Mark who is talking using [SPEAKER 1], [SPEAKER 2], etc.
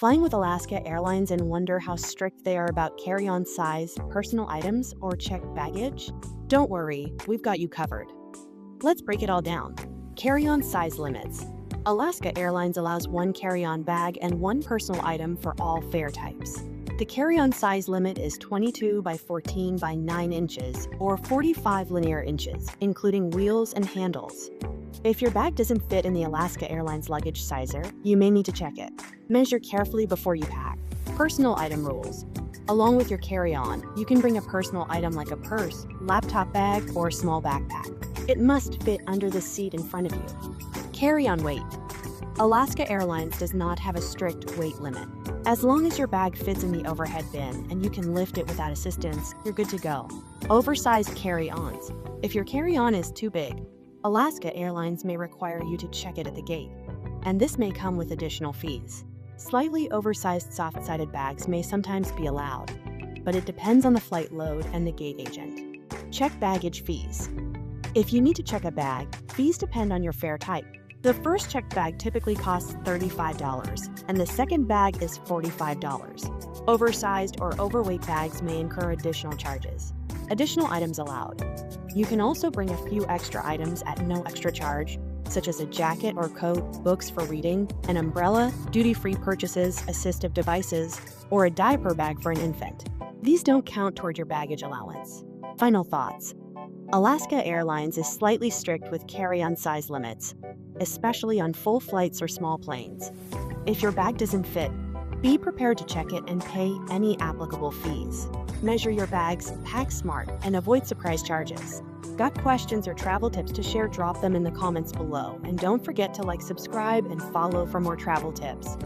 [SPEAKER 1] Flying with Alaska Airlines and wonder how strict they are about carry-on size, personal items, or checked baggage? Don't worry, we've got you covered. Let's break it all down. Carry-on size limits. Alaska Airlines allows one carry-on bag and one personal item for all fare types. The carry-on size limit is 22 by 14 by 9 inches, or 45 linear inches, including wheels and handles. If your bag doesn't fit in the Alaska Airlines luggage sizer, you may need to check it. Measure carefully before you pack. Personal item rules. Along with your carry-on, you can bring a personal item like a purse, laptop bag, or a small backpack. It must fit under the seat in front of you. Carry-on weight. Alaska Airlines does not have a strict weight limit. As long as your bag fits in the overhead bin and you can lift it without assistance, you're good to go. Oversized carry-ons. If your carry-on is too big, Alaska Airlines may require you to check it at the gate, and this may come with additional fees. Slightly oversized soft-sided bags may sometimes be allowed, but it depends on the flight load and the gate agent. Check baggage fees. If you need to check a bag, fees depend on your fare type. The first checked bag typically costs $35, and the second bag is $45. Oversized or overweight bags may incur additional charges. Additional items allowed. You can also bring a few extra items at no extra charge, such as a jacket or coat, books for reading, an umbrella, duty-free purchases, assistive devices, or a diaper bag for an infant. These don't count toward your baggage allowance. Final thoughts. Alaska Airlines is slightly strict with carry-on size limits, especially on full flights or small planes. If your bag doesn't fit, be prepared to check it and pay any applicable fees. Measure your bags, pack smart, and avoid surprise charges. Got questions or travel tips to share? Drop them in the comments below, and don't forget to subscribe and follow for more travel tips.